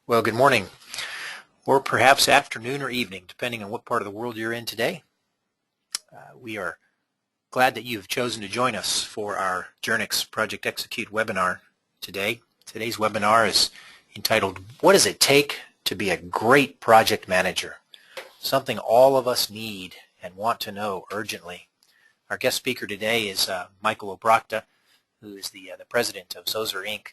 Well, good morning, or perhaps afternoon or evening, depending on what part of the world you're in today. We are glad that you've chosen to join us for our Journyx Project Execute webinar today. Today's webinar is entitled, What Does It Take to Be a Great Project Manager? Something all of us need and want to know urgently. Our guest speaker today is Michael Obrachta, who is the president of Zoser Inc.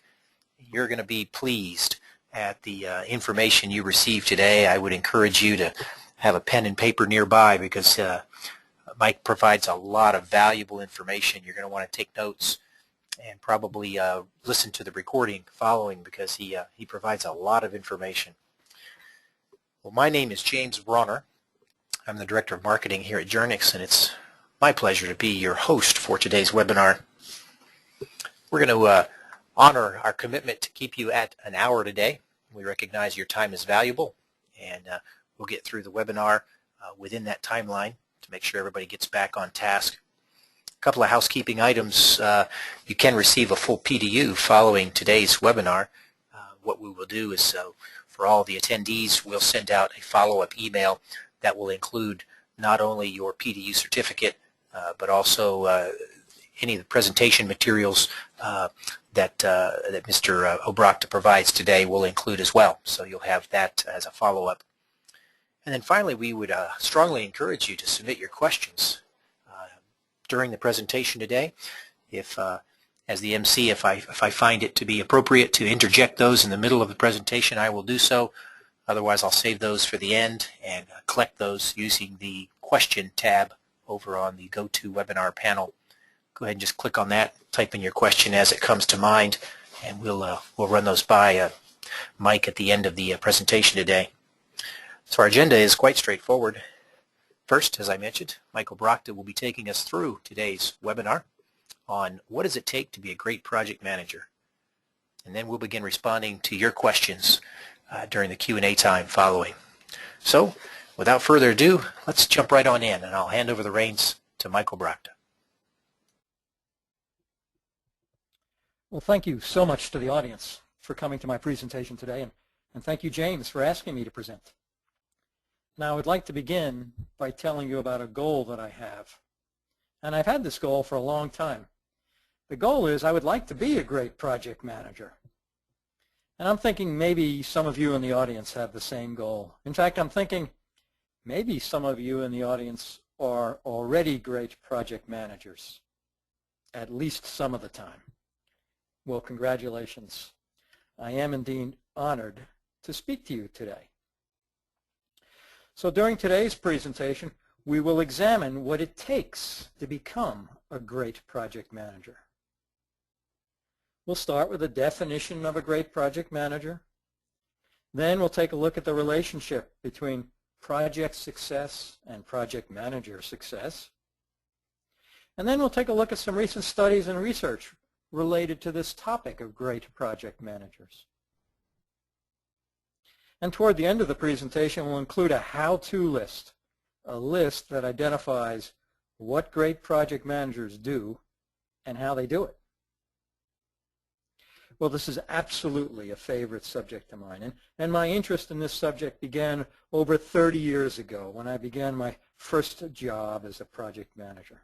You're going to be pleased at the information you receive today. I would encourage you to have a pen and paper nearby because Mike provides a lot of valuable information. You're going to want to take notes and probably listen to the recording following because he provides a lot of information. Well, my name is James Bronner. I'm the Director of Marketing here at Journyx, and it's my pleasure to be your host for today's webinar. We're going to honor our commitment to keep you at an hour today. We recognize your time is valuable, and we'll get through the webinar within that timeline to make sure everybody gets back on task. A couple of housekeeping items. You can receive a full PDU following today's webinar. What we will do is, for all the attendees, we'll send out a follow-up email that will include not only your PDU certificate, but also any of the presentation materials that Mr. Obrachta provides today will include as well. So you'll have that as a follow-up. And then finally, we would strongly encourage you to submit your questions during the presentation today. If, as the MC, if I find it to be appropriate to interject those in the middle of the presentation, I will do so. Otherwise, I'll save those for the end and collect those using the question tab over on the GoToWebinar panel. Go ahead and just click on that, type in your question as it comes to mind, and we'll run those by Mike at the end of the presentation today. So our agenda is quite straightforward. First, as I mentioned, Michael Obrachta will be taking us through today's webinar on what does it take to be a great project manager. And then we'll begin responding to your questions during the Q&A time following. So, without further ado, let's jump right on in, and I'll hand over the reins to Michael Obrachta. Well, thank you so much to the audience for coming to my presentation today, and thank you, James, for asking me to present. Now, I would like to begin by telling you about a goal that I have, and I've had this goal for a long time. The goal is I would like to be a great project manager, and I'm thinking maybe some of you in the audience have the same goal. In fact, I'm thinking maybe some of you in the audience are already great project managers, at least some of the time. Well, congratulations. I am indeed honored to speak to you today. So during today's presentation, we will examine what it takes to become a great project manager. We'll start with a definition of a great project manager. Then we'll take a look at the relationship between project success and project manager success. And then we'll take a look at some recent studies and research related to this topic of great project managers. And toward the end of the presentation, we'll include a how-to list, a list that identifies what great project managers do and how they do it. Well, this is absolutely a favorite subject of mine, and my interest in this subject began over 30 years ago when I began my first job as a project manager.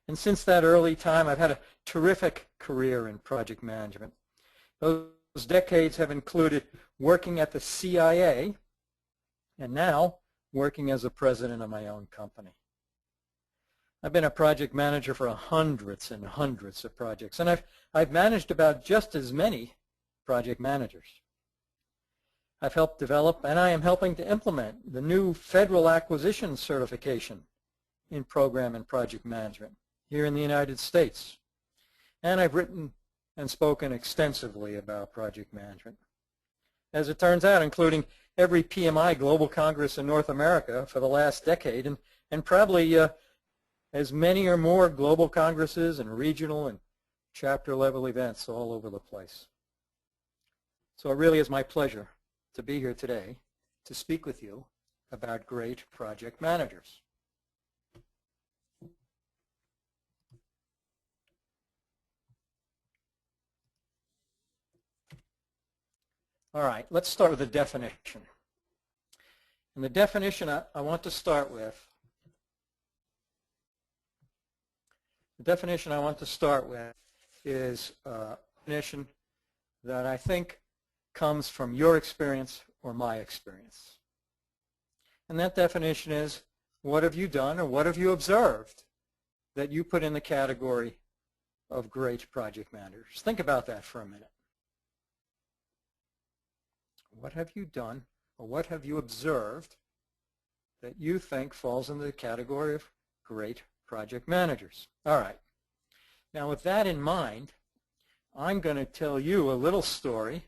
And since that early time, I've had a terrific career in project management. Those decades have included working at the CIA and now working as a president of my own company. I've been a project manager for hundreds and hundreds of projects, and I've managed about just as many project managers. I've helped develop, and I am helping to implement, the new federal acquisition certification in program and project management here in the United States. And I've written and spoken extensively about project management. As it turns out, including every PMI Global Congress in North America for the last decade, and probably as many or more global congresses and regional and chapter level events all over the place. So it really is my pleasure to be here today to speak with you about great project managers. All right, let's start with the definition. And the definition I want to start with, is a definition that I think comes from your experience or my experience. And that definition is, what have you done or what have you observed that you put in the category of great project managers? Think about that for a minute. What have you done or what have you observed that you think falls into the category of great project managers? All right. Now with that in mind, I'm going to tell you a little story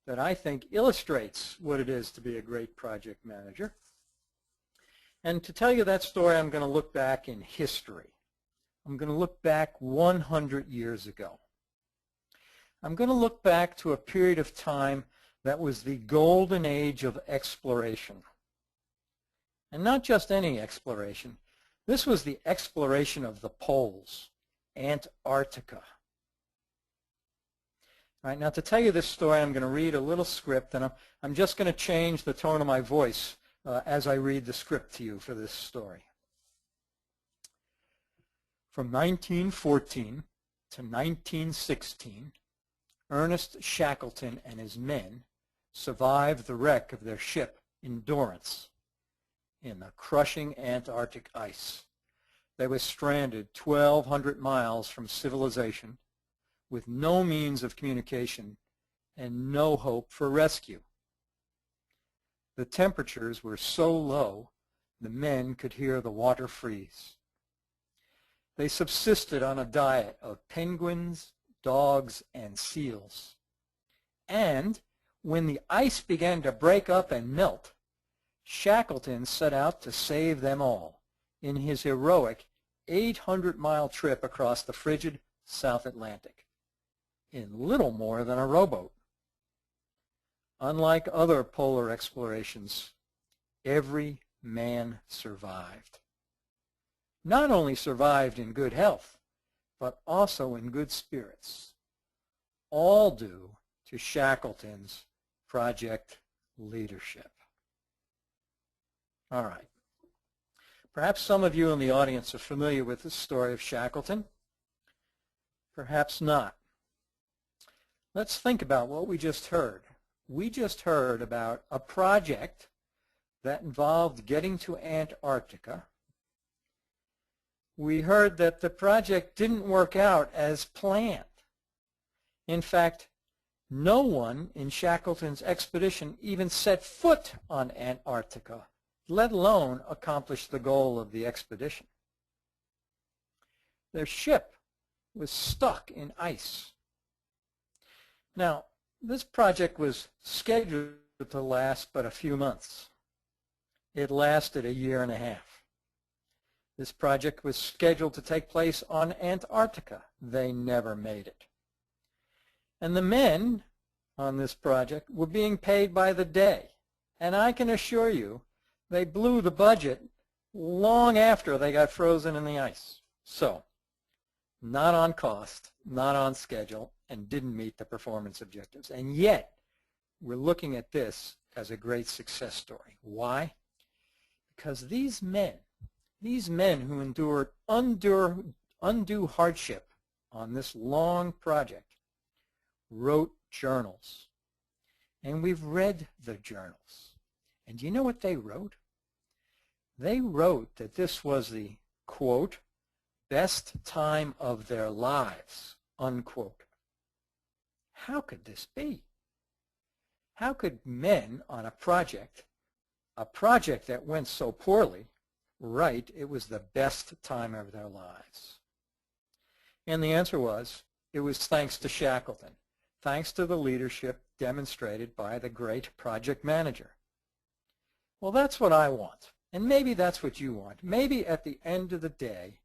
that I think illustrates what it is to be a great project manager. And to tell you that story, I'm going to look back in history. I'm going to look back 100 years ago. I'm going to look back to a period of time that was the golden age of exploration. And not just any exploration. This was the exploration of the poles, Antarctica. All right, now to tell you this story, I'm going to read a little script, and I'm just going to change the tone of my voice as I read the script to you for this story. From 1914 to 1916, Ernest Shackleton and his men survived the wreck of their ship Endurance in the crushing Antarctic ice. They were stranded 1,200 miles from civilization with no means of communication and no hope for rescue. The temperatures were so low the men could hear the water freeze. They subsisted on a diet of penguins, dogs, and seals. And when the ice began to break up and melt, Shackleton set out to save them all in his heroic 800-mile trip across the frigid South Atlantic in little more than a rowboat. Unlike other polar explorations, every man survived. Not only survived in good health, but also in good spirits, all due to Shackleton's project leadership. All right. Perhaps some of you in the audience are familiar with the story of Shackleton. Perhaps not. Let's think about what we just heard. We just heard about a project that involved getting to Antarctica. We heard that the project didn't work out as planned. In fact, no one in Shackleton's expedition even set foot on Antarctica, let alone accomplish the goal of the expedition. Their ship was stuck in ice. Now, this project was scheduled to last but a few months. It lasted 1.5 years. This project was scheduled to take place on Antarctica. They never made it. And the men on this project were being paid by the day. And I can assure you, they blew the budget long after they got frozen in the ice. So, not on cost, not on schedule, and didn't meet the performance objectives. And yet, we're looking at this as a great success story. Why? Because these men who endured undue hardship on this long project wrote journals. And we've read the journals. And do you know what they wrote? They wrote that this was the, quote, best time of their lives, unquote. How could this be? How could men on a project that went so poorly, write it was the best time of their lives? And the answer was, it was thanks to Shackleton, thanks to the leadership demonstrated by the great project manager. Well, that's what I want, and maybe that's what you want. Maybe at the end of the day,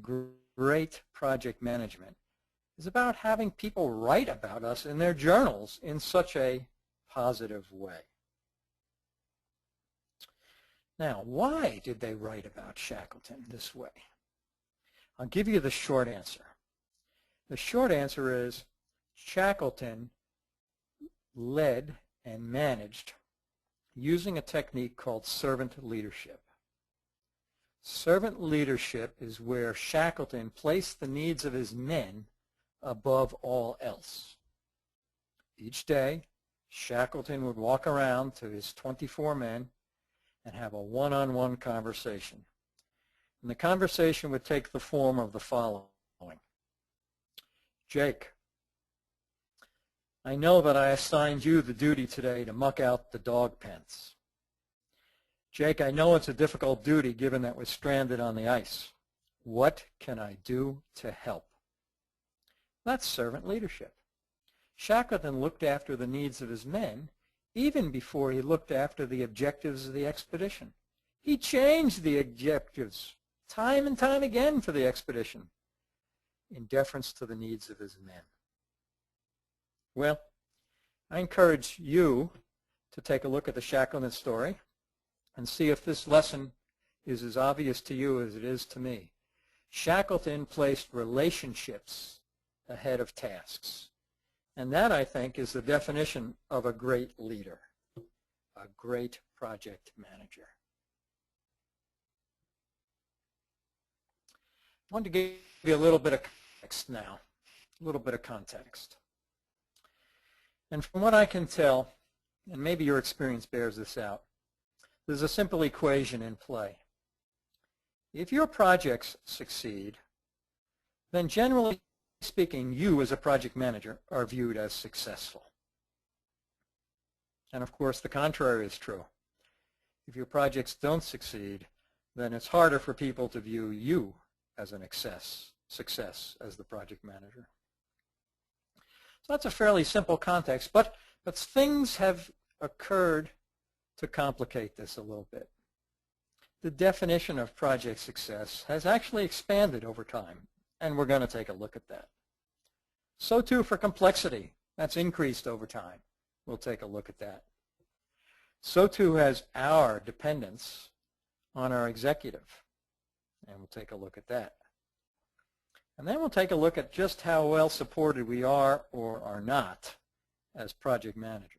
great project management is about having people write about us in their journals in such a positive way. Now, why did they write about Shackleton this way? I'll give you the short answer. The short answer is Shackleton led and managed using a technique called servant leadership. Servant leadership is where Shackleton placed the needs of his men above all else. Each day, Shackleton would walk around to his 24 men and have a one-on-one conversation. And the conversation would take the form of the following. Jake, I know that I assigned you the duty today to muck out the dog pens. Jake, I know it's a difficult duty given that we're stranded on the ice. What can I do to help? That's servant leadership. Shackleton looked after the needs of his men even before he looked after the objectives of the expedition. He changed the objectives time and time again for the expedition in deference to the needs of his men. Well, I encourage you to take a look at the Shackleton story and see if this lesson is as obvious to you as it is to me. Shackleton placed relationships ahead of tasks. And that, I think, is the definition of a great leader, a great project manager. I want to give you a little bit of context now, a little bit of context. And from what I can tell, and maybe your experience bears this out, there's a simple equation in play. If your projects succeed, then generally speaking, you as a project manager are viewed as successful. And of course, the contrary is true. If your projects don't succeed, then it's harder for people to view you as an success as the project manager. So that's a fairly simple context, but things have occurred to complicate this a little bit. The definition of project success has actually expanded over time, and we're going to take a look at that. So too for complexity. That's increased over time. We'll take a look at that. So too has our dependence on our executive, and we'll take a look at that. And then we'll take a look at just how well supported we are or are not as project managers.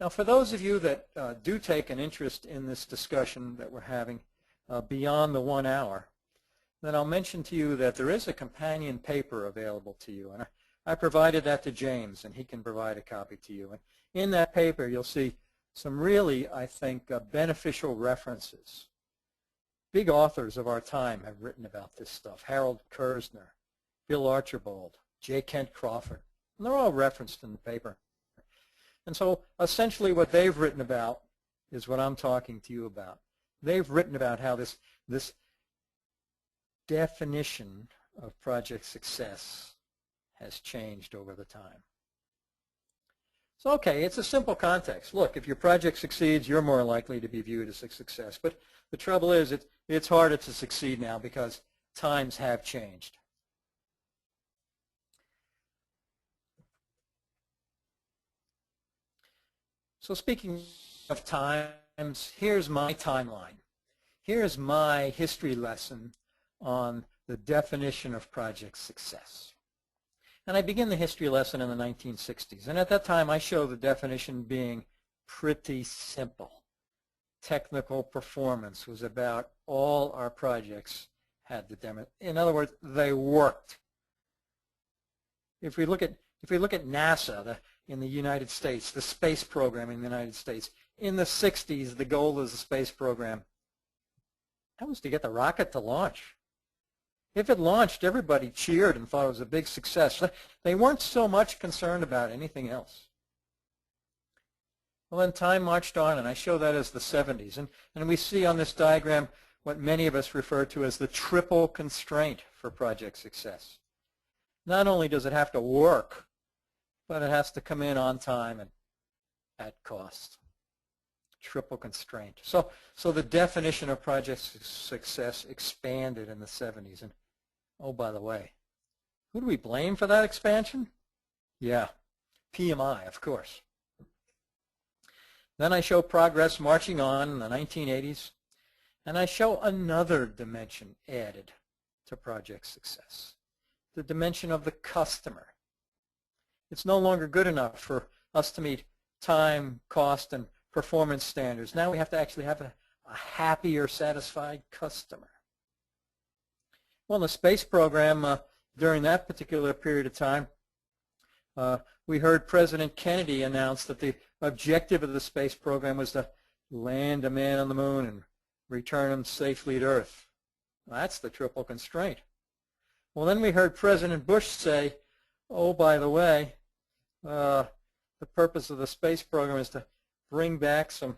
Now, for those of you that do take an interest in this discussion that we're having beyond the 1 hour, then I'll mention to you that there is a companion paper available to you. And I provided that to James, and he can provide a copy to you. And in that paper, you'll see some really, I think, beneficial references. Big authors of our time have written about this stuff. Harold Kersner, Bill Archibald, J. Kent Crawford. And they're all referenced in the paper. And so essentially what they've written about is what I'm talking to you about. They've written about how this definition of project success has changed over the time. So, okay, it's a simple context. Look, if your project succeeds, you're more likely to be viewed as a success. But the trouble is it's harder to succeed now because times have changed. So speaking of times, here's my timeline. Here's my history lesson on the definition of project success. And I begin the history lesson in the 1960s. And at that time, I show the definition being pretty simple. Technical performance was about all our projects had to demonstrate. In other words, they worked. If we look at NASA in the United States, the space program in the United States, in the 60s, the goal of the space program, that was to get the rocket to launch. If it launched, everybody cheered and thought it was a big success. They weren't so much concerned about anything else. Well, then time marched on, and I show that as the 70s. And we see on this diagram what many of us refer to as the triple constraint for project success. Not only does it have to work, but it has to come in on time and at cost. Triple constraint. So the definition of project success expanded in the 70s. And oh, by the way, who do we blame for that expansion? Yeah, PMI, of course. Then I show progress marching on in the 1980s, and I show another dimension added to project success, the dimension of the customer. It's no longer good enough for us to meet time, cost, and performance standards. Now we have to actually have a happy or satisfied customer. Well, in the space program, during that particular period of time, we heard President Kennedy announce that the objective of the space program was to land a man on the moon and return him safely to Earth. Well, that's the triple constraint. Well, then we heard President Bush say, oh, by the way, the purpose of the space program is to bring back some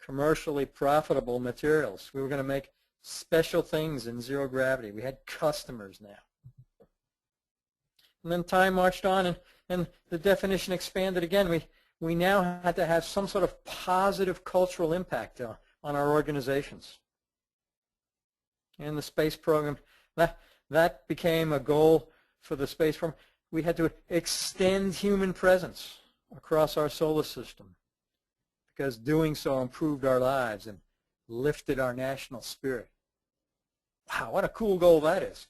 commercially profitable materials. We were going to make special things in zero gravity. We had customers now. And then time marched on, and the definition expanded again. We now had to have some sort of positive cultural impact on our organizations. And the space program, that became a goal for the space program. We had to extend human presence across our solar system, because doing so improved our lives and lifted our national spirit. Wow, what a cool goal that is.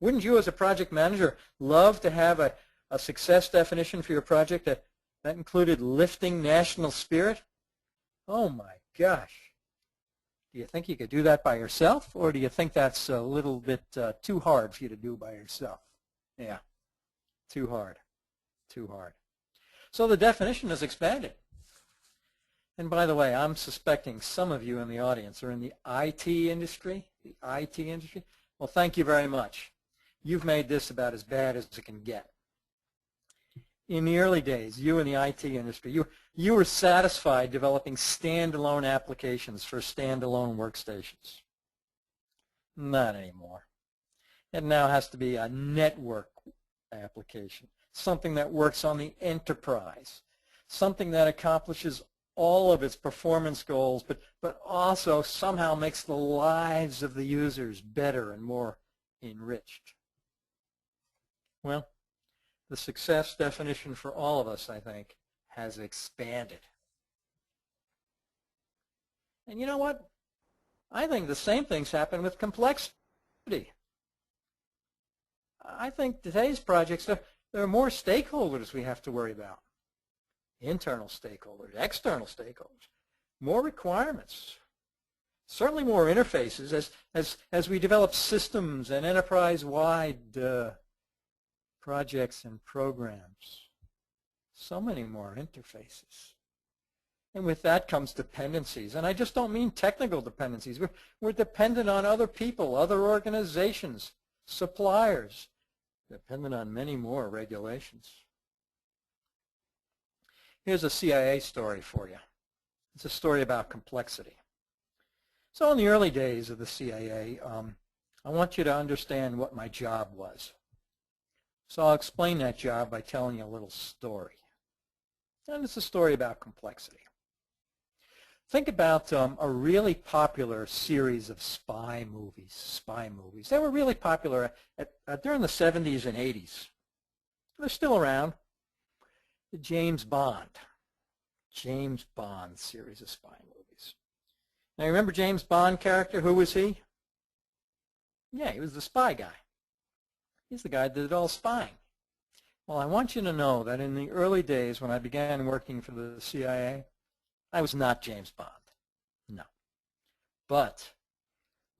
Wouldn't you as a project manager love to have a success definition for your project that included lifting national spirit? Oh my gosh. Do you think you could do that by yourself, or do you think that's a little bit too hard for you to do by yourself? Yeah, too hard, too hard. So the definition is expanded. And by the way, I'm suspecting some of you in the audience are in the IT industry. The IT industry? Well, thank you very much. You've made this about as bad as it can get. In the early days, you in the IT industry, you were satisfied developing standalone applications for standalone workstations. Not anymore. It now has to be a network application, something that works on the enterprise, something that accomplishes all of its performance goals, but also somehow makes the lives of the users better and more enriched. Well, the success definition for all of us, I think, has expanded. And you know what? I think the same things happen with complexity. I think today's projects, there are more stakeholders we have to worry about. Internal stakeholders, external stakeholders, more requirements, certainly more interfaces as we develop systems and enterprise-wide projects and programs. So many more interfaces. And with that comes dependencies. And I just don't mean technical dependencies. We're dependent on other people, other organizations, suppliers, dependent on many more regulations. Here's a CIA story for you. It's a story about complexity. So in the early days of the CIA, I want you to understand what my job was. So I'll explain that job by telling you a little story. And it's a story about complexity. Think about a really popular series of spy movies. They were really popular during the 70s and 80s. They're still around. The James Bond series of spy movies. Now, you remember James Bond character? Who was he? Yeah, he was the spy guy. He's the guy that did all spying. Well, I want you to know that in the early days when I began working for the CIA, I was not James Bond. No. But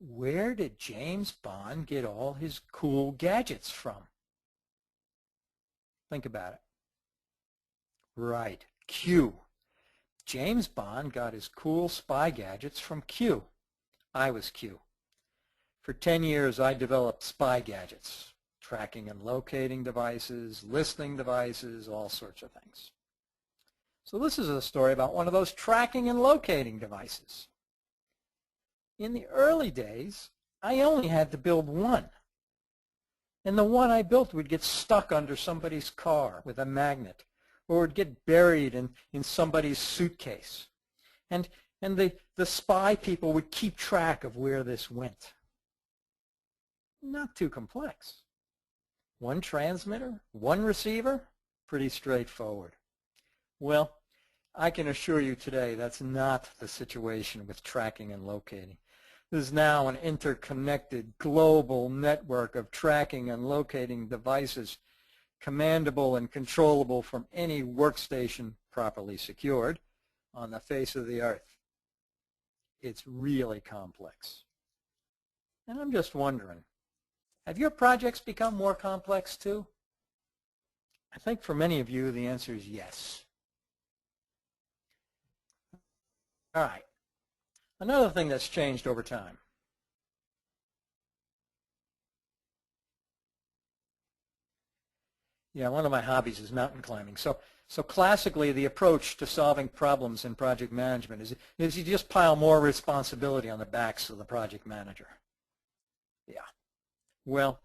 where did James Bond get all his cool gadgets from? Think about it. Right, Q. James Bond got his cool spy gadgets from Q. I was Q. For 10 years, I developed spy gadgets, tracking and locating devices, listening devices, all sorts of things. So this is a story about one of those tracking and locating devices. In the early days, I only had to build one. And the one I built would get stuck under somebody's car with a magnet, or would get buried in somebody's suitcase. And the spy people would keep track of where this went. Not too complex. One transmitter, one receiver, pretty straightforward. Well, I can assure you today that's not the situation with tracking and locating. There's now an interconnected global network of tracking and locating devices commandable and controllable from any workstation properly secured on the face of the earth. It's really complex. And I'm just wondering, have your projects become more complex too? I think for many of you the answer is yes. All right. Another thing that's changed over time. Yeah, one of my hobbies is mountain climbing. So classically, the approach to solving problems in project management is you just pile more responsibility on the backs of the project manager. Yeah. Well,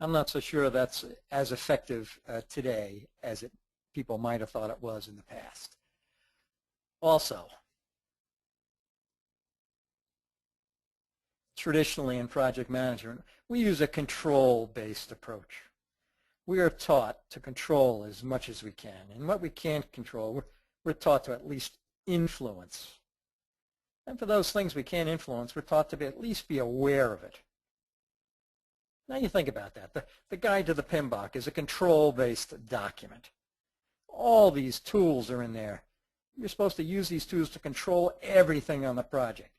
I'm not so sure that's as effective today as people might have thought it was in the past. Also, traditionally in project management, we use a control-based approach. We are taught to control as much as we can. And what we can't control, we're taught to at least influence. And for those things we can't influence, we're taught to at least be aware of it. Now you think about that. The Guide to the PMBOK is a control-based document. All these tools are in there. You're supposed to use these tools to control everything on the project.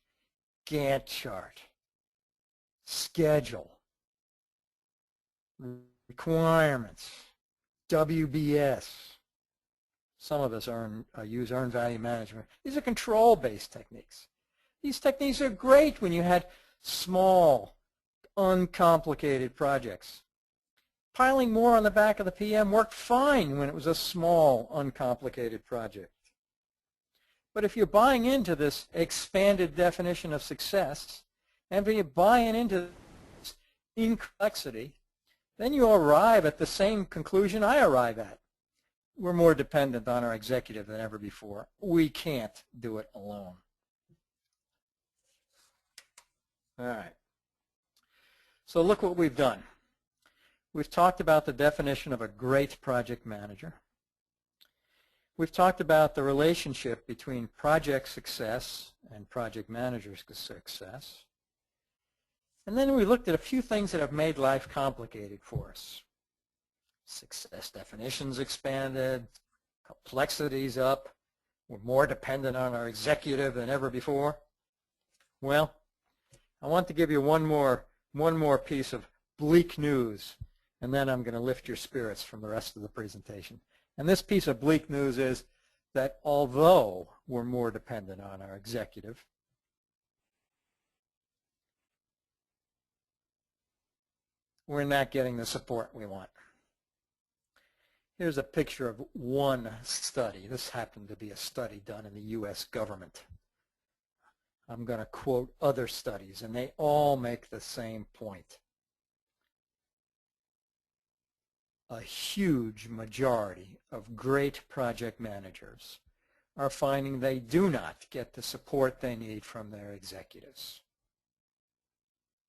Gantt chart, schedule, requirements, WBS. Some of us use earned value management. These are control-based techniques. These techniques are great when you had small, uncomplicated projects. Piling more on the back of the PM worked fine when it was a small, uncomplicated project. But if you're buying into this expanded definition of success, and if you're buying into this complexity, then you arrive at the same conclusion I arrive at. We're more dependent on our executive than ever before. We can't do it alone. All right. So look what we've done. We've talked about the definition of a great project manager. We've talked about the relationship between project success and project manager success. And then we looked at a few things that have made life complicated for us. Success definitions expanded, complexities up, we're more dependent on our executive than ever before. Well, I want to give you one more piece of bleak news, and then I'm going to lift your spirits from the rest of the presentation. And this piece of bleak news is that although we're more dependent on our executive, we're not getting the support we want. Here's a picture of one study. This happened to be a study done in the U.S. government. I'm going to quote other studies, and they all make the same point. A huge majority of great project managers are finding they do not get the support they need from their executives.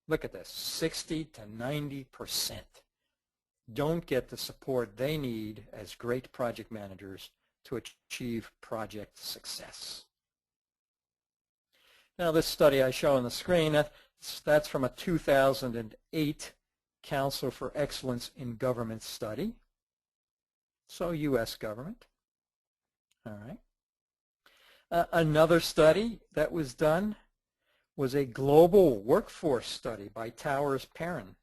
Look at this, 60 to 90% don't get the support they need as great project managers to achieve project success. Now this study I show on the screen, that's from a 2008 Council for Excellence in Government study, so U.S. government. All right. Another study that was done was a global workforce study by Towers Perrin.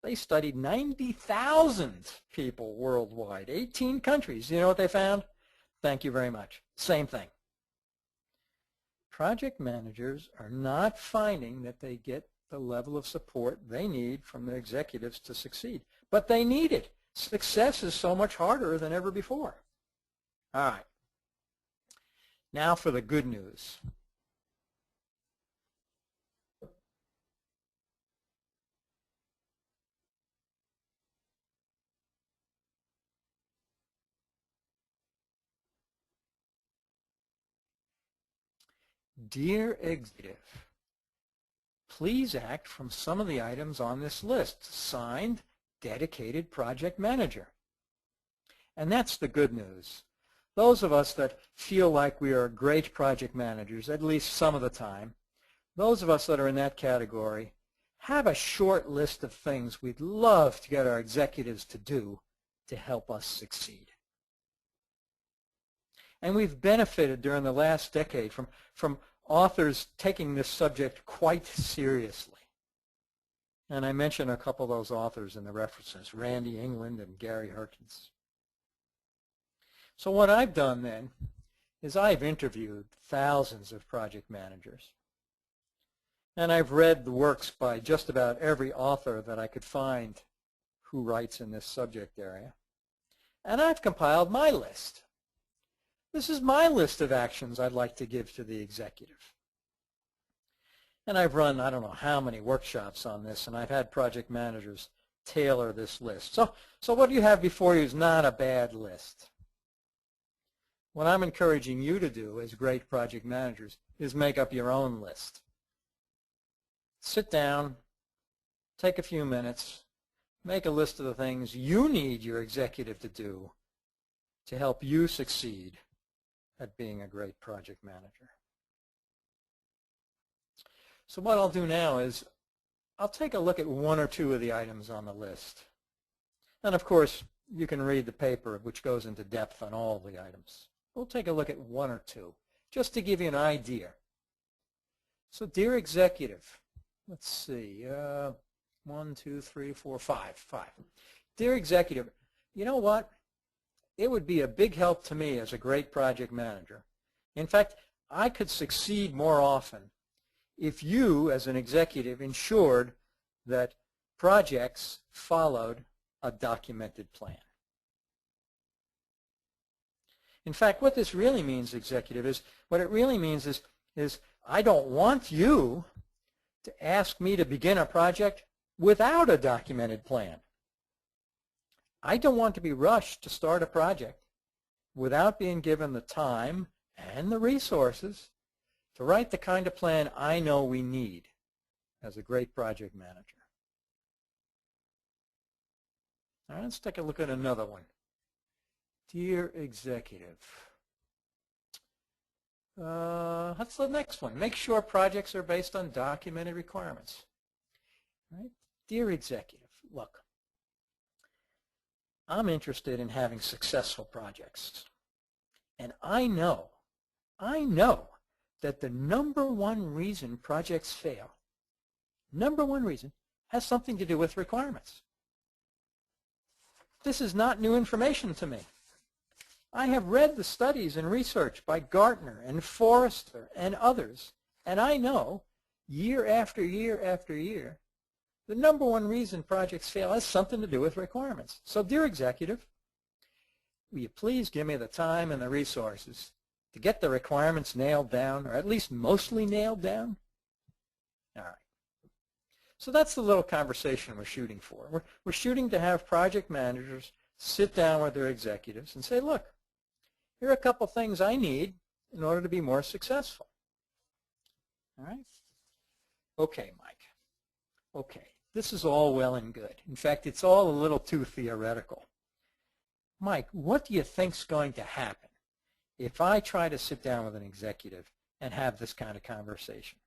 They studied 90,000 people worldwide, 18 countries. You know what they found? Thank you very much. Same thing. Project managers are not finding that they get the level of support they need from their executives to succeed. But they need it. Success is so much harder than ever before. All right. Now for the good news. Dear executive, please act from some of the items on this list. Signed, dedicated project manager. And that's the good news. Those of us that feel like we are great project managers, at least some of the time, those of us that are in that category have a short list of things we'd love to get our executives to do to help us succeed. And we've benefited during the last decade from authors taking this subject quite seriously. And I mentioned a couple of those authors in the references, Randy England and Gary Herkins. So what I've done then is I've interviewed thousands of project managers. And I've read the works by just about every author that I could find who writes in this subject area. And I've compiled my list. This is my list of actions I'd like to give to the executive. And I've run, I don't know how many workshops on this, and I've had project managers tailor this list. So what you have before you is not a bad list. What I'm encouraging you to do as great project managers is make up your own list. Sit down, take a few minutes, make a list of the things you need your executive to do to help you succeed at being a great project manager. So what I'll do now is I'll take a look at one or two of the items on the list. And of course, you can read the paper, which goes into depth on all the items. We'll take a look at one or two, just to give you an idea. So dear executive, let's see, 1, 2, 3, 4, 5. Dear executive, you know what? It would be a big help to me as a great project manager. In fact, I could succeed more often if you, as an executive, ensured that projects followed a documented plan. In fact, what this really means, executive, is I don't want you to ask me to begin a project without a documented plan. I don't want to be rushed to start a project without being given the time and the resources to write the kind of plan I know we need as a great project manager. All right, let's take a look at another one. Dear executive, that's the next one. Make sure projects are based on documented requirements. All right? Dear executive, look, I'm interested in having successful projects. And I know that the #1 reason projects fail, #1 reason, has something to do with requirements. This is not new information to me. I have read the studies and research by Gartner and Forrester and others, and I know year after year after year, the #1 reason projects fail has something to do with requirements. So, dear executive, will you please give me the time and the resources to get the requirements nailed down, or at least mostly nailed down? All right. So that's the little conversation we're shooting for. We're shooting to have project managers sit down with their executives and say, look, here are a couple things I need in order to be more successful. All right? Okay, Mike. Okay, this is all well and good. In fact, it's all a little too theoretical. Mike, what do you think's going to happen if I try to sit down with an executive and have this kind of conversation?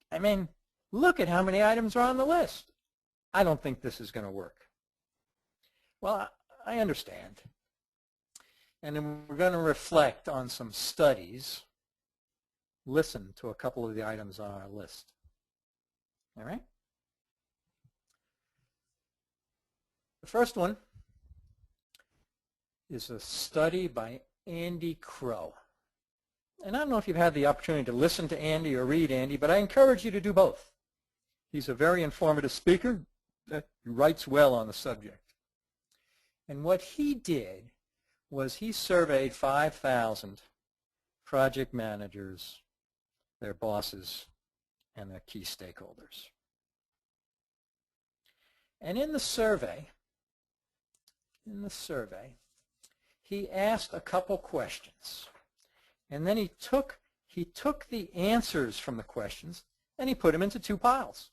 I mean, look at how many items are on the list. I don't think this is going to work. Well, I understand. And then we're going to reflect on some studies, listen to a couple of the items on our list. All right? The first one is a study by Andy Crow. And I don't know if you've had the opportunity to listen to Andy or read Andy, but I encourage you to do both. He's a very informative speaker that writes well on the subject. And what he did was he surveyed 5,000 project managers, their bosses, and their key stakeholders. And in the survey, he asked a couple questions. And then he took the answers from the questions and he put them into two piles.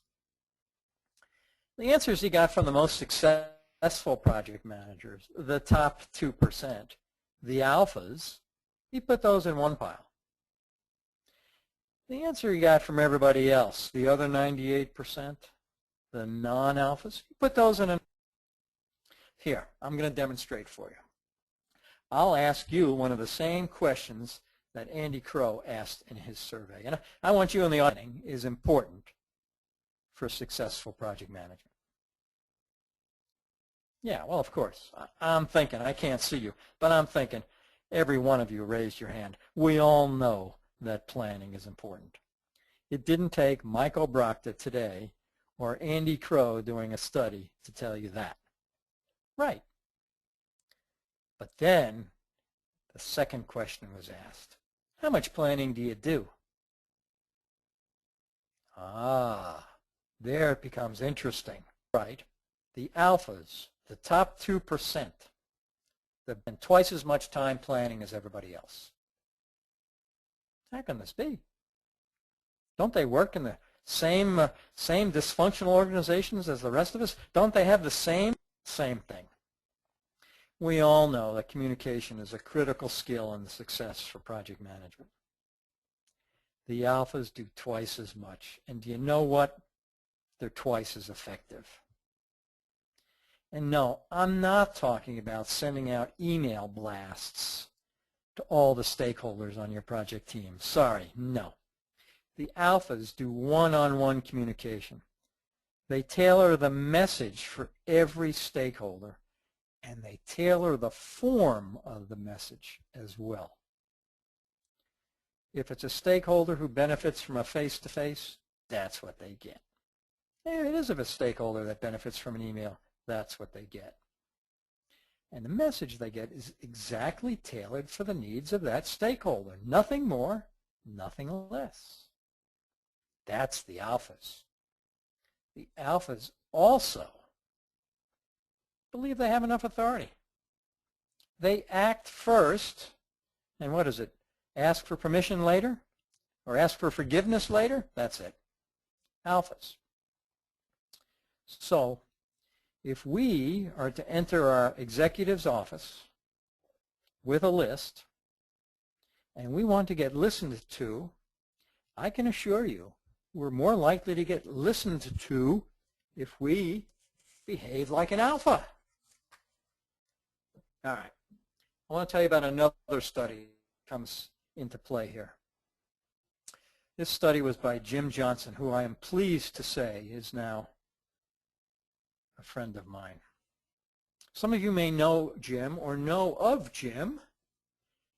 The answers he got from the most successful project managers, the top 2%, the alphas, he put those in one pile. The answer you got from everybody else, the other 98%, the non-alphas, you put those in a... Here, I'm going to demonstrate for you. I'll ask you one of the same questions that Andy Crow asked in his survey. And I want you in the audience is important for successful project management. Yeah, well, of course. I'm thinking, I can't see you, but I'm thinking every one of you raised your hand. We all know that planning is important. It didn't take Michael Brockta today or Andy Crow doing a study to tell you that. Right. But then the second question was asked. How much planning do you do? Ah, there it becomes interesting. Right. The alphas, the top 2%, they've spent twice as much time planning as everybody else. How can this be? Don't they work in the same dysfunctional organizations as the rest of us? Don't they have the same thing? We all know that communication is a critical skill in the success for project management. The alphas do twice as much. And do you know what? They're twice as effective. And no, I'm not talking about sending out email blasts to all the stakeholders on your project team. Sorry, no. The alphas do one-on-one communication. They tailor the message for every stakeholder, and they tailor the form of the message as well. If it's a stakeholder who benefits from a face-to-face, that's what they get. If it is a stakeholder that benefits from an email, that's what they get. And the message they get is exactly tailored for the needs of that stakeholder. Nothing more, nothing less. That's the alphas. The alphas also believe they have enough authority. They act first, and what is it? Ask for permission later? Or ask for forgiveness later? That's it. Alphas. So, if we are to enter our executive's office with a list, and we want to get listened to, I can assure you we're more likely to get listened to if we behave like an alpha. All right. I want to tell you about another study that comes into play here. This study was by Jim Johnson, who I am pleased to say is now a friend of mine. Some of you may know Jim or know of Jim.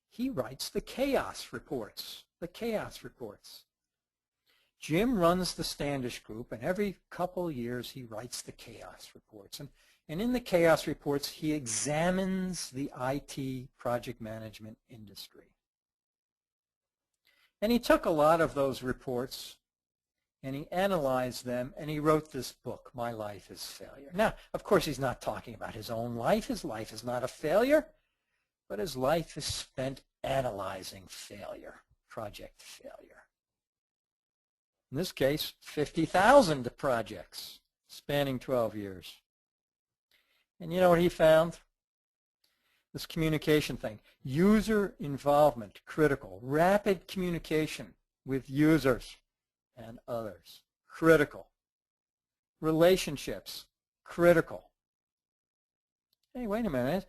He writes the chaos reports. The chaos reports. Jim runs the Standish Group, and every couple of years he writes the chaos reports. And in the chaos reports, he examines the IT project management industry. And he took a lot of those reports, and he analyzed them, and he wrote this book, My Life is Failure. Now, of course, he's not talking about his own life. His life is not a failure, but his life is spent analyzing failure, project failure. In this case, 50,000 projects spanning 12 years. And you know what he found? This communication thing. User involvement, critical. Rapid communication with users and others, critical. Relationships, critical. Hey, wait a minute.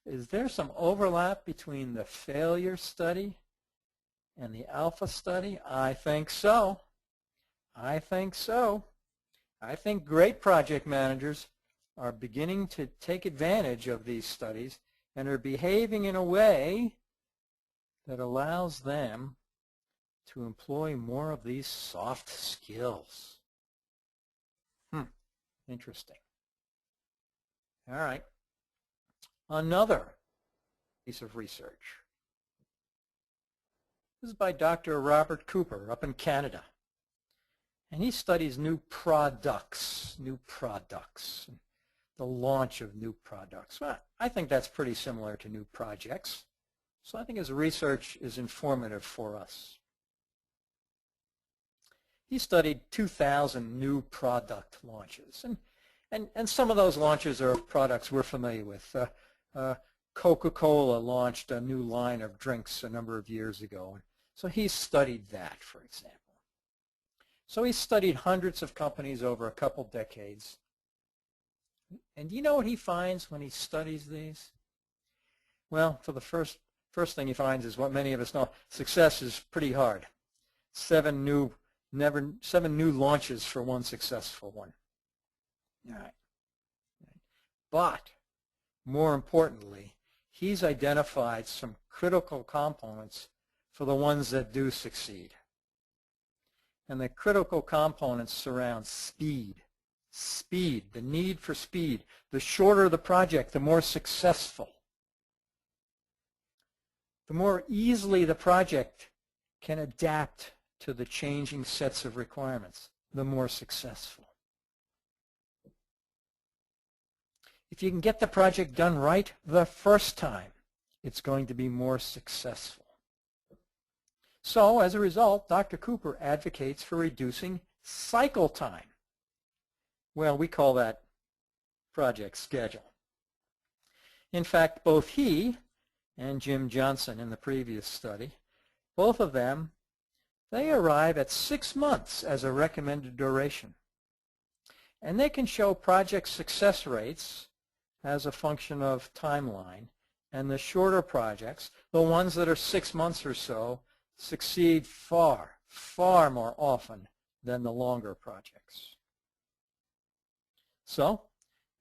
Is there some overlap between the failure study and the alpha study? I think so. I think so. I think great project managers are beginning to take advantage of these studies and are behaving in a way that allows them to employ more of these soft skills. Interesting. All right. Another piece of research. This is by Dr. Robert Cooper up in Canada. And he studies new products, the launch of new products. Well, I think that's pretty similar to new projects. So I think his research is informative for us. He studied 2,000 new product launches. And some of those launches are products we're familiar with. Coca-Cola launched a new line of drinks a number of years ago. So he studied that, for example. So he studied hundreds of companies over a couple decades. And do you know what he finds when he studies these? Well, for the first thing he finds is what many of us know. Success is pretty hard. 7 new launches for one successful one. All right. But more importantly, he's identified some critical components for the ones that do succeed. And the critical components surround speed. Speed, the need for speed. The shorter the project, the more successful. The more easily the project can adapt to the changing sets of requirements, the more successful. If you can get the project done right the first time, it's going to be more successful. So, as a result, Dr. Cooper advocates for reducing cycle time. Well, we call that project schedule. In fact, both he and Jim Johnson in the previous study, both of them, they arrive at 6 months as a recommended duration. And they can show project success rates as a function of timeline. And the shorter projects, the ones that are 6 months or so, succeed far, far more often than the longer projects. So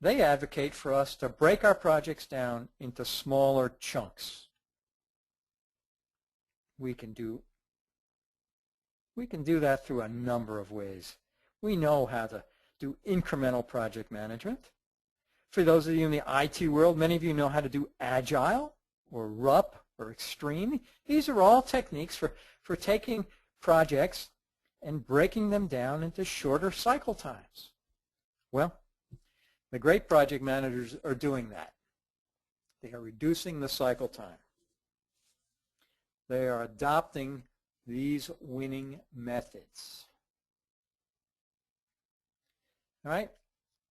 they advocate for us to break our projects down into smaller chunks. We can do that through a number of ways. We know how to do incremental project management. For those of you in the IT world, many of you know how to do agile or RUP or extreme. These are all techniques for taking projects and breaking them down into shorter cycle times. Well, the great project managers are doing that. They are reducing the cycle time. They are adopting these winning methods. All right?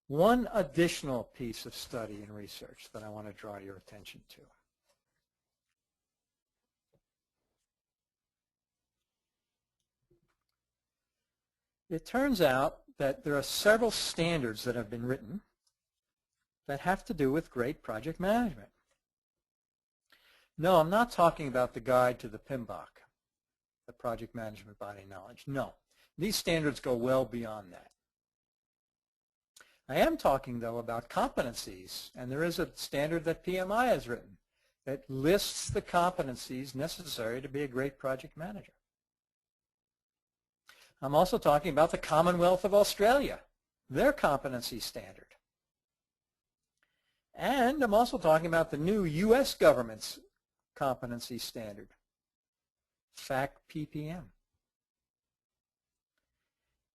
One additional piece of study and research that I want to draw your attention to. It turns out that there are several standards that have been written that have to do with great project management. No, I'm not talking about the guide to the PMBOK, the Project Management Body of Knowledge. No, these standards go well beyond that. I am talking, though, about competencies, and there is a standard that PMI has written that lists the competencies necessary to be a great project manager. I'm also talking about the Commonwealth of Australia, their competency standard. And I'm also talking about the new U.S. government's competency standard, FAC PPM.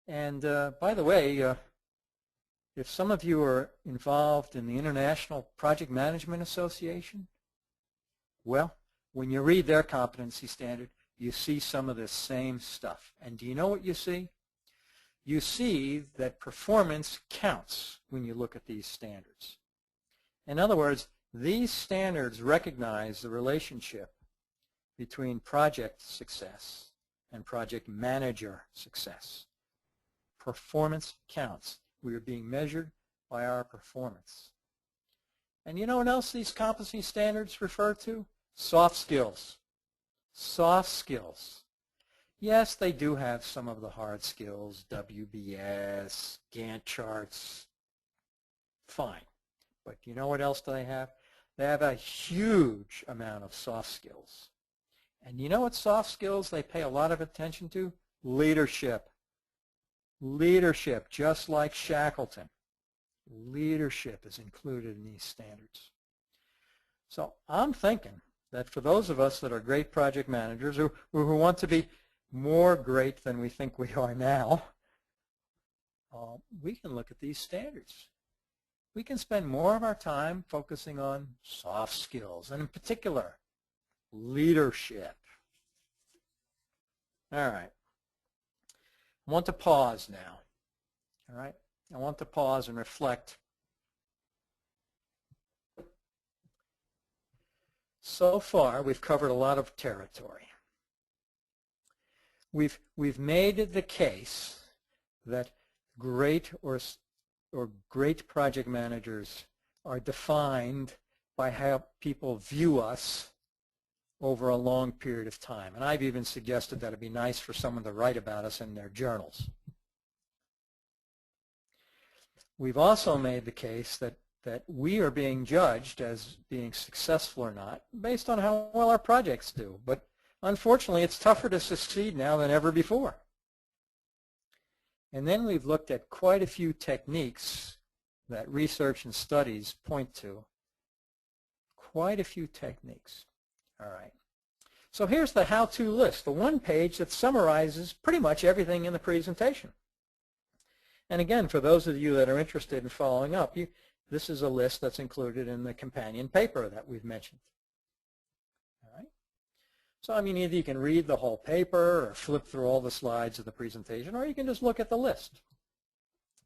And by the way, if some of you are involved in the International Project Management Association, well, when you read their competency standard, you see some of this same stuff. And do you know what you see? You see that performance counts when you look at these standards. In other words, these standards recognize the relationship between project success and project manager success. Performance counts. We are being measured by our performance. And you know what else these competency standards refer to? Soft skills. Soft skills. Yes, they do have some of the hard skills, WBS, Gantt charts. Fine. But you know what else do they have? They have a huge amount of soft skills. And you know what soft skills they pay a lot of attention to? Leadership. Leadership, just like Shackleton. Leadership is included in these standards. So I'm thinking that for those of us that are great project managers who want to be more great than we think we are now, we can look at these standards. We can spend more of our time focusing on soft skills, and in particular, leadership. All right. I want to pause now. All right? I want to pause and reflect. So far, we've covered a lot of territory. We've made the case that great or great project managers are defined by how people view us over a long period of time. And I've even suggested that it'd be nice for someone to write about us in their journals. We've also made the case that we are being judged as being successful or not based on how well our projects do. But unfortunately, it's tougher to succeed now than ever before. And then we've looked at quite a few techniques that research and studies point to. Quite a few techniques. All right. So here's the how-to list, the one page that summarizes pretty much everything in the presentation. And again, for those of you that are interested in following up, this is a list that's included in the companion paper that we've mentioned. All right. So I mean, either you can read the whole paper or flip through all the slides of the presentation, or you can just look at the list.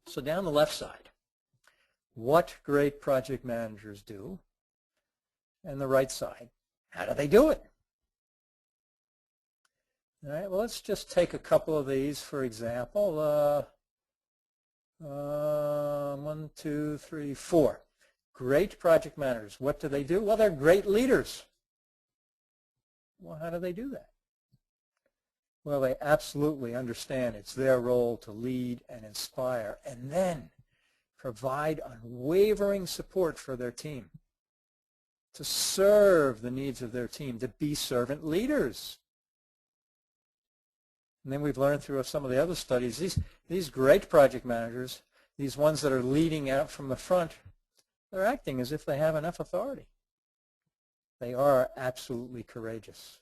So down the left side, what great project managers do, and the right side, how do they do it? All right, well, let's just take a couple of these, for example. 1, 2, 3, 4. Great project managers. What do they do? Well, they're great leaders. Well, how do they do that? Well, they absolutely understand it's their role to lead and inspire and then provide unwavering support for their team, to serve the needs of their team, to be servant leaders. And then we've learned through some of the other studies, these great project managers, these ones that are leading out from the front, they're acting as if they have enough authority. They are absolutely courageous.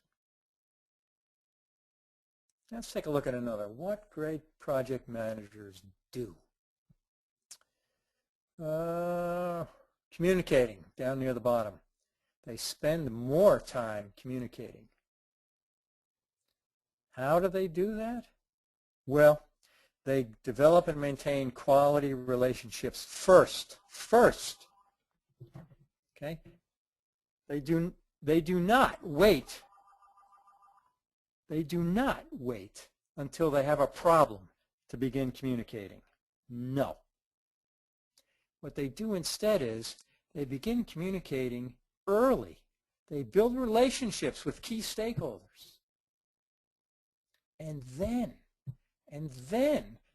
Let's take a look at another. What great project managers do? Communicating, down near the bottom. They spend more time communicating. How do they do that? Well, they develop and maintain quality relationships first. Okay? They do not wait. They do not wait until they have a problem to begin communicating. No. What they do instead is they begin communicating early. They build relationships with key stakeholders. And then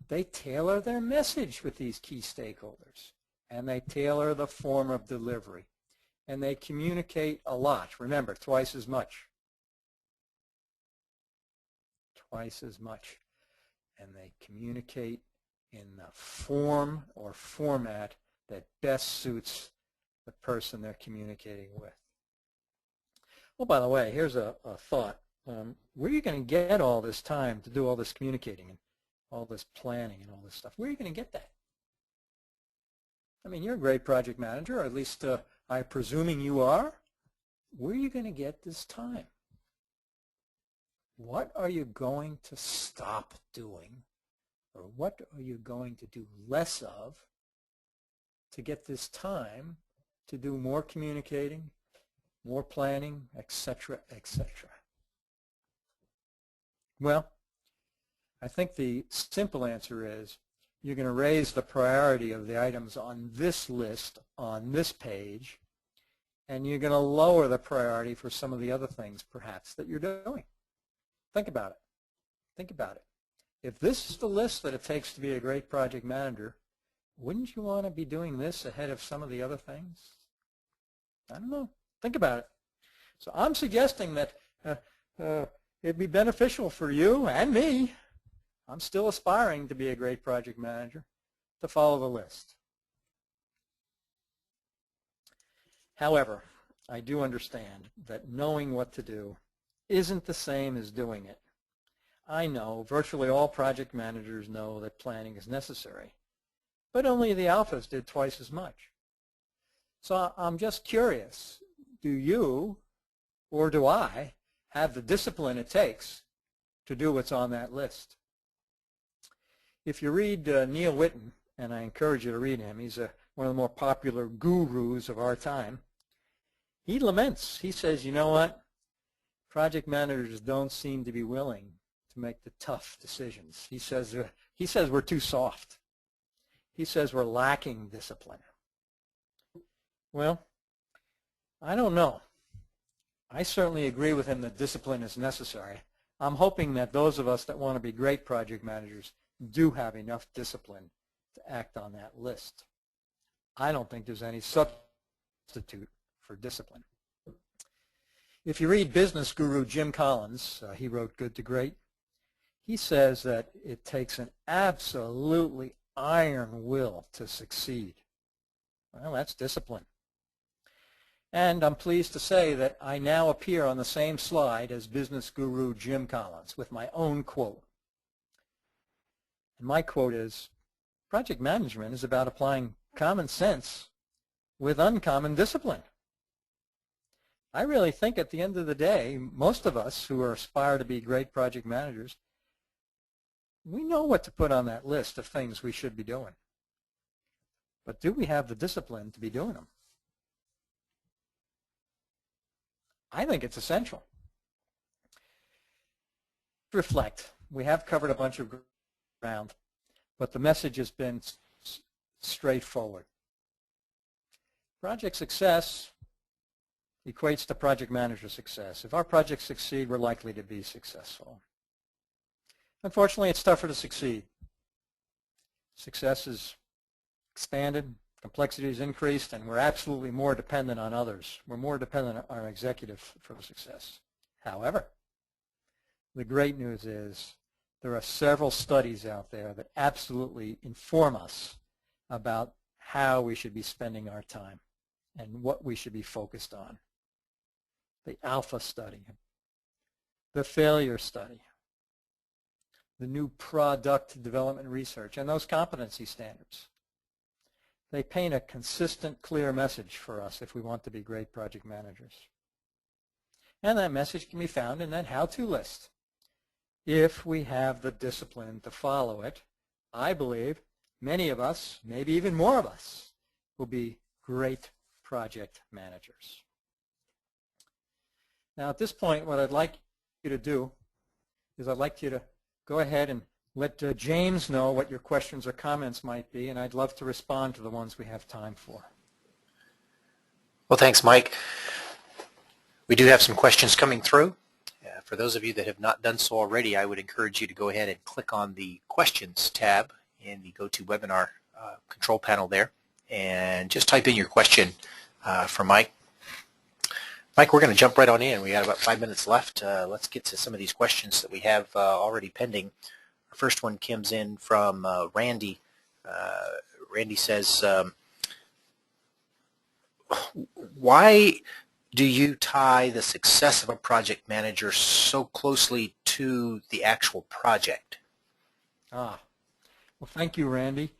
they tailor their message with these key stakeholders. And they tailor the form of delivery. And they communicate a lot. Remember, twice as much. Twice as much. And they communicate in the form or format that best suits the person they're communicating with. Well, by the way, here's a thought. Where are you going to get all this time to do all this communicating and all this planning and all this stuff? Where are you going to get that? I mean, you're a great project manager, or at least I'm presuming you are. Where are you going to get this time? What are you going to stop doing, or what are you going to do less of to get this time to do more communicating, more planning, etc., etc.? Well, I think the simple answer is you're going to raise the priority of the items on this list, on this page, and you're going to lower the priority for some of the other things, perhaps, that you're doing. Think about it. Think about it. If this is the list that it takes to be a great project manager, wouldn't you want to be doing this ahead of some of the other things? I don't know. Think about it. So I'm suggesting that it'd be beneficial for you and me, I'm still aspiring to be a great project manager, to follow the list. However, I do understand that knowing what to do isn't the same as doing it. I know virtually all project managers know that planning is necessary, but only the alphas did twice as much. So I'm just curious, do you or do I have the discipline it takes to do what's on that list? If you read Neil Whitten, and I encourage you to read him, he's one of the more popular gurus of our time, he laments. He says, you know what? Project managers don't seem to be willing to make the tough decisions. He says He says we're too soft. He says we're lacking discipline. Well, I don't know. I certainly agree with him that discipline is necessary. I'm hoping that those of us that want to be great project managers do have enough discipline to act on that list. I don't think there's any substitute for discipline. If you read business guru Jim Collins, he wrote Good to Great, he says that it takes an absolutely iron will to succeed. Well, that's discipline. And I'm pleased to say that I now appear on the same slide as business guru Jim Collins with my own quote. And my quote is, project management is about applying common sense with uncommon discipline. I really think at the end of the day, most of us who aspire to be great project managers, we know what to put on that list of things we should be doing. But do we have the discipline to be doing them? I think it's essential. Reflect. We have covered a bunch of ground, but the message has been straightforward. Project success equates to project manager success. If our projects succeed, we're likely to be successful. Unfortunately, it's tougher to succeed. Success is expanded, complexity is increased, and we're absolutely more dependent on others. We're more dependent on our executive for success. However, the great news is there are several studies out there that absolutely inform us about how we should be spending our time and what we should be focused on. The alpha study, the failure study, the new product development research, and those competency standards. They paint a consistent, clear message for us if we want to be great project managers. And that message can be found in that how-to list. If we have the discipline to follow it, I believe many of us, maybe even more of us, will be great project managers. Now at this point, what I'd like you to do is I'd like you to go ahead and let James know what your questions or comments might be, and I'd love to respond to the ones we have time for. Well, thanks, Mike. We do have some questions coming through. For those of you that have not done so already, I would encourage you to go ahead and click on the Questions tab in the GoToWebinar control panel there, and just type in your question for Mike. Mike, we're going to jump right on in. We got about 5 minutes left. Let's get to some of these questions that we have already pending. Our first one comes in from Randy. Randy says, why do you tie the success of a project manager so closely to the actual project? Well, thank you, Randy.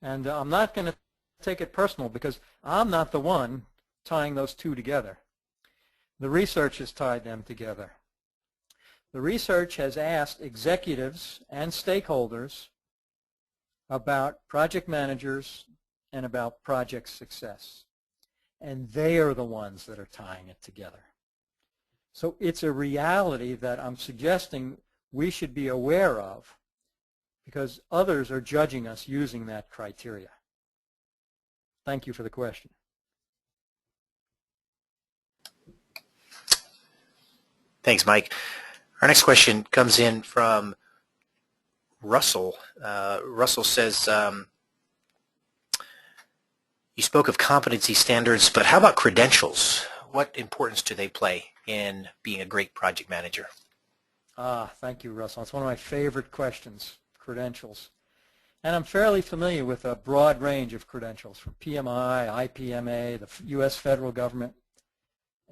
And I'm not going to take it personal because I'm not the one tying those two together. The research has tied them together. The research has asked executives and stakeholders about project managers and about project success. And they are the ones that are tying it together. So it's a reality that I'm suggesting we should be aware of because others are judging us using that criteria. Thank you for the question. Thanks, Mike. Our next question comes in from Russell. Russell says, you spoke of competency standards, but how about credentials? What importance do they play in being a great project manager? Thank you, Russell. It's one of my favorite questions, credentials. And I'm fairly familiar with a broad range of credentials from PMI, IPMA, the U.S. federal government,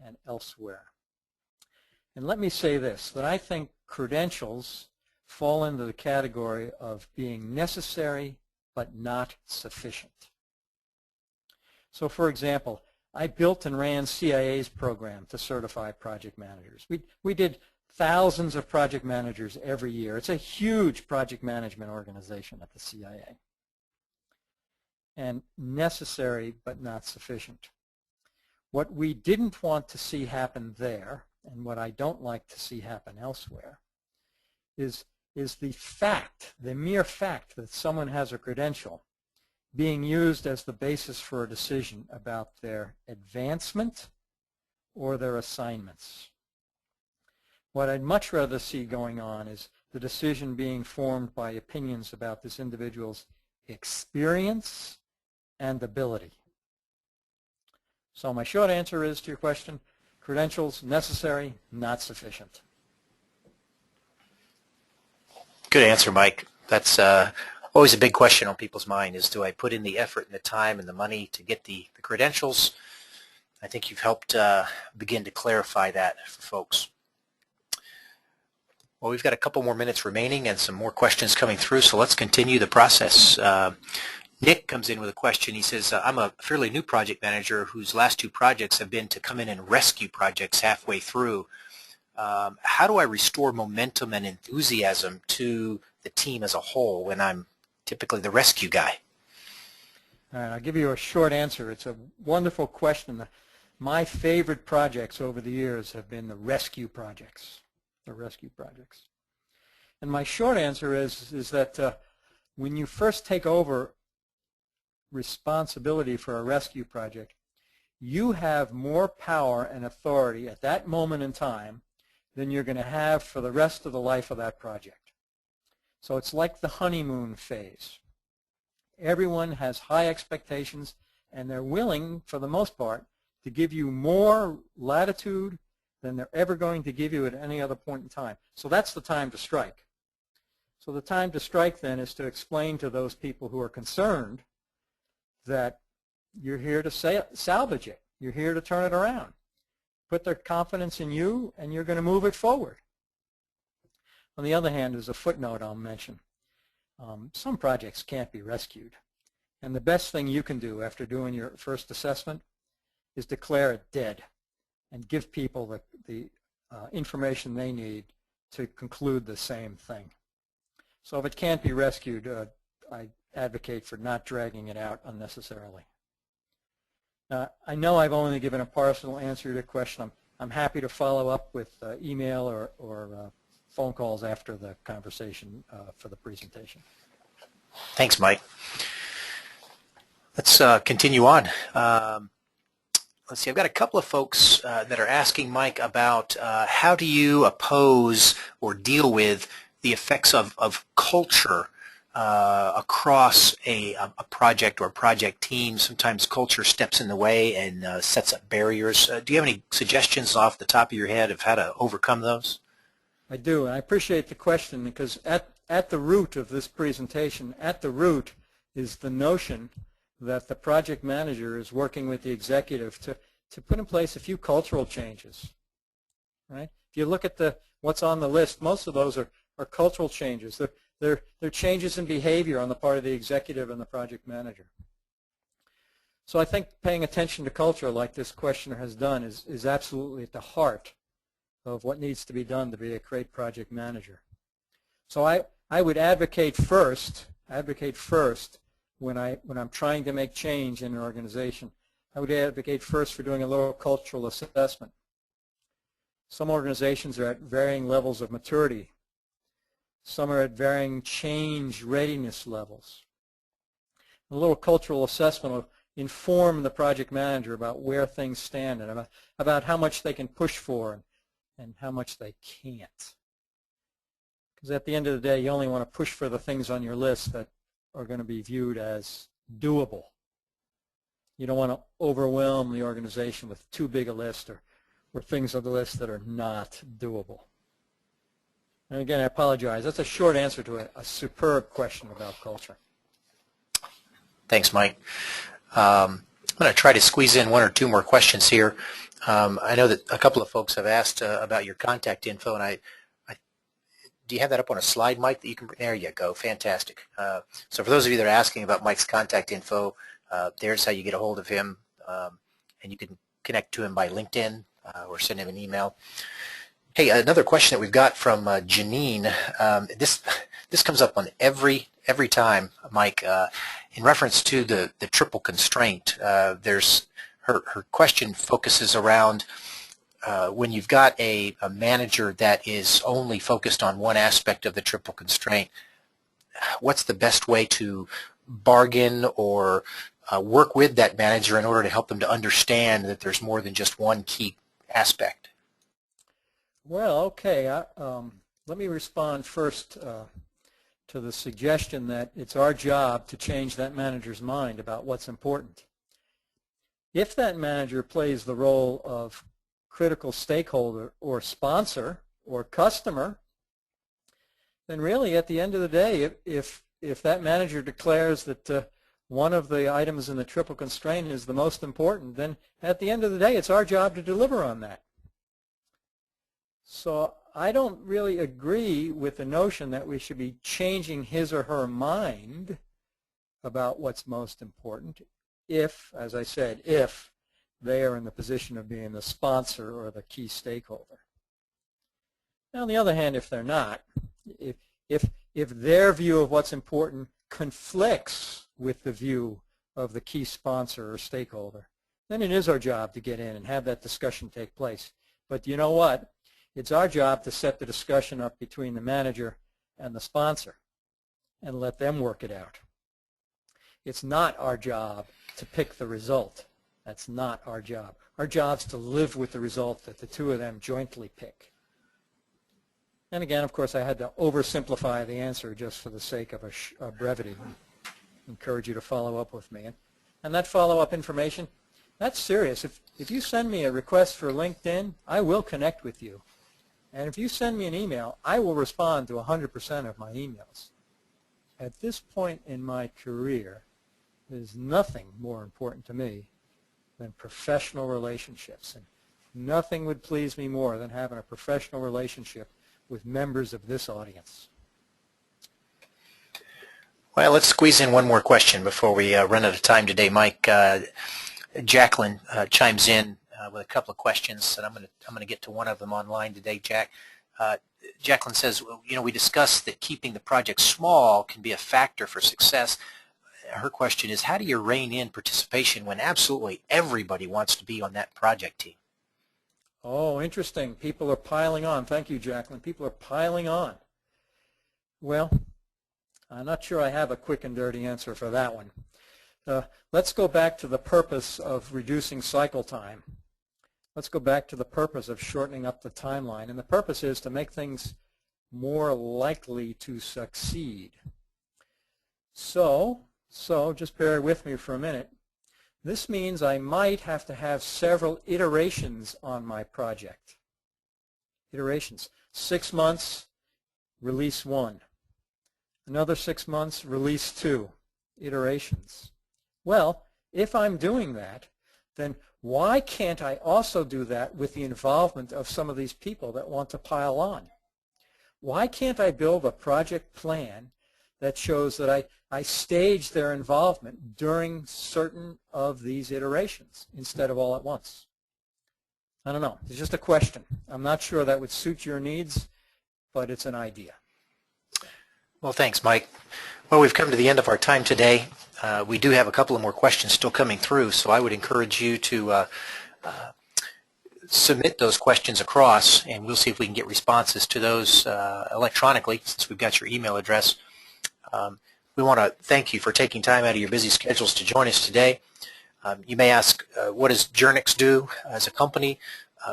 and elsewhere. And let me say this, that I think credentials fall into the category of being necessary but not sufficient. So for example, I built and ran CIA's program to certify project managers. We did thousands of project managers every year. It's a huge project management organization at the CIA. And necessary but not sufficient. What we didn't want to see happen there, and what I don't like to see happen elsewhere, is is the fact, the mere fact that someone has a credential being used as the basis for a decision about their advancement or their assignments. What I'd much rather see going on is the decision being formed by opinions about this individual's experience and ability. So my short answer is to your question, credentials necessary, not sufficient. Good answer, Mike. That's always a big question on people's mind is, do I put in the effort and the time and the money to get the credentials? I think you've helped begin to clarify that for folks. Well, we've got a couple more minutes remaining and some more questions coming through, so let's continue the process. Nick comes in with a question. He says, I'm a fairly new project manager whose last 2 projects have been to come in and rescue projects halfway through. How do I restore momentum and enthusiasm to the team as a whole when I'm typically the rescue guy? All right, I'll give you a short answer. It's a wonderful question. My favorite projects over the years have been the rescue projects. And my short answer is that when you first take over responsibility for a rescue project, you have more power and authority at that moment in time than you're going to have for the rest of the life of that project. So it's like the honeymoon phase. Everyone has high expectations, and they're willing, for the most part, to give you more latitude than they're ever going to give you at any other point in time. So that's the time to strike. So the time to strike then is to explain to those people who are concerned that you're here to salvage it. You're here to turn it around. Put their confidence in you, and you're going to move it forward. On the other hand, as a footnote I'll mention, some projects can't be rescued. And the best thing you can do after doing your first assessment is declare it dead and give people the information they need to conclude the same thing. So if it can't be rescued, I advocate for not dragging it out unnecessarily. I know I've only given a partial answer to your question. I'm happy to follow up with email or phone calls after the conversation for the presentation. Thanks, Mike. Let's continue on. Let's see, I've got a couple of folks that are asking Mike about how do you oppose or deal with the effects of culture across a project or a project team. Sometimes culture steps in the way and sets up barriers. Do you have any suggestions off the top of your head of how to overcome those? I do, and I appreciate the question because at the root of this presentation, at the root is the notion that the project manager is working with the executive to put in place a few cultural changes. Right? If you look at what's on the list, most of those are cultural changes. They're changes in behavior on the part of the executive and the project manager. So I think paying attention to culture like this questioner has done is absolutely at the heart of what needs to be done to be a great project manager. So I would advocate first when I'm trying to make change in an organization, I would advocate first for doing a little cultural assessment. Some organizations are at varying levels of maturity. Some are at varying change readiness levels. A little cultural assessment will inform the project manager about where things stand and about how much they can push for and how much they can't. Because at the end of the day, you only want to push for the things on your list that are going to be viewed as doable. You don't want to overwhelm the organization with too big a list or things on the list that are not doable. And again, I apologize. That's a short answer to a superb question about culture. Thanks, Mike. I'm going to try to squeeze in one or two more questions here. I know that a couple of folks have asked about your contact info, and do you have that up on a slide, Mike, that you can? There you go. Fantastic. So for those of you that are asking about Mike's contact info, there's how you get a hold of him, and you can connect to him by LinkedIn or send him an email. Hey, another question that we've got from Janine. This comes up on every time, Mike, in reference to the triple constraint. Her question focuses around when you've got a manager that is only focused on one aspect of the triple constraint, what's the best way to bargain or work with that manager in order to help them to understand that there's more than just one key aspect? Well, okay. Let me respond first to the suggestion that it's our job to change that manager's mind about what's important. If that manager plays the role of critical stakeholder or sponsor or customer, then really at the end of the day, if that manager declares that one of the items in the triple constraint is the most important, then at the end of the day, it's our job to deliver on that. So I don't really agree with the notion that we should be changing his or her mind about what's most important if, as I said, if they are in the position of being the sponsor or the key stakeholder. Now, on the other hand, if they're not, if their view of what's important conflicts with the view of the key sponsor or stakeholder, then it is our job to get in and have that discussion take place. But you know what? It's our job to set the discussion up between the manager and the sponsor and let them work it out. It's not our job to pick the result. That's not our job. Our job's to live with the result that the two of them jointly pick. And again, of course, I had to oversimplify the answer just for the sake of a brevity. I encourage you to follow up with me. And that follow-up information, that's serious. If you send me a request for LinkedIn, I will connect with you. And if you send me an email, I will respond to 100% of my emails. At this point in my career, there's nothing more important to me than professional relationships. And nothing would please me more than having a professional relationship with members of this audience. Well, let's squeeze in one more question before we run out of time today, Mike. Jacqueline chimes in with a couple of questions, and I'm going to get to one of them online today, Jack. Jacqueline says, well, you know, we discussed that keeping the project small can be a factor for success. Her question is, how do you rein in participation when absolutely everybody wants to be on that project team? Oh, interesting. People are piling on. Thank you, Jacqueline. People are piling on. Well, I'm not sure I have a quick and dirty answer for that one. Let's go back to the purpose of reducing cycle time. Let's go back to the purpose of shortening up the timeline. And the purpose is to make things more likely to succeed. So just bear with me for a minute. This means I might have to have several iterations on my project. Iterations. 6 months, release 1. Another 6 months, release 2. Iterations. Well, if I'm doing that, then why can't I also do that with the involvement of some of these people that want to pile on? Why can't I build a project plan that shows that I stage their involvement during certain of these iterations instead of all at once? I don't know. It's just a question. I'm not sure that would suit your needs, but it's an idea. Well, thanks, Mike. Well, we've come to the end of our time today. We do have a couple of more questions still coming through, so I would encourage you to submit those questions across, and we'll see if we can get responses to those electronically, since we've got your email address. We want to thank you for taking time out of your busy schedules to join us today. You may ask, what does Journyx do as a company?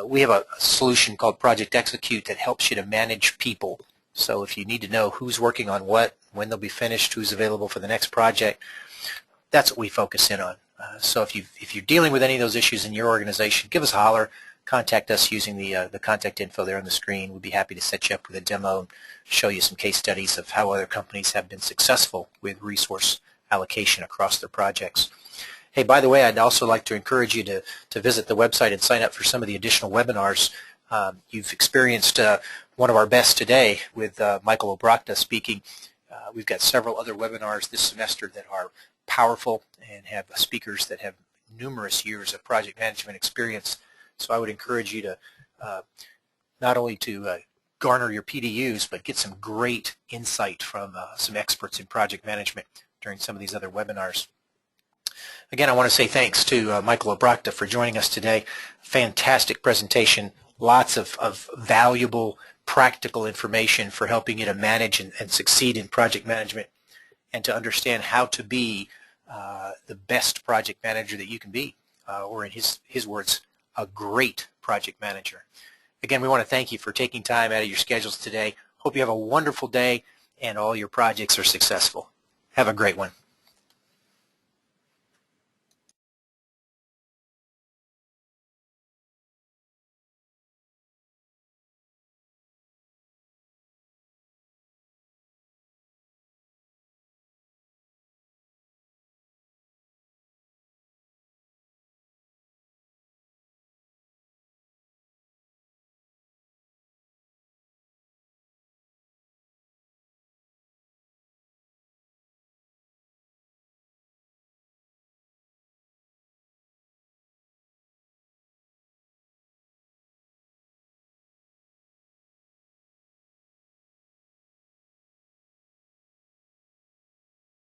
We have a solution called Project Execute that helps you to manage people. So if you need to know who's working on what, when they'll be finished, who's available for the next project, that's what we focus in on. So if you're dealing with any of those issues in your organization, give us a holler. Contact us using the contact info there on the screen. We'd be happy to set you up with a demo and show you some case studies of how other companies have been successful with resource allocation across their projects. Hey, by the way, I'd also like to encourage you to visit the website and sign up for some of the additional webinars. You've experienced one of our best today with Michael Obrakta speaking. We've got several other webinars this semester that are powerful and have speakers that have numerous years of project management experience. So I would encourage you to not only to garner your PDUs, but get some great insight from some experts in project management during some of these other webinars. Again, I want to say thanks to Michael Obrakta for joining us today. Fantastic presentation, lots of valuable practical information for helping you to manage and succeed in project management and to understand how to be the best project manager that you can be, or in his words, a great project manager. Again, we want to thank you for taking time out of your schedules today. Hope you have a wonderful day and all your projects are successful. Have a great one.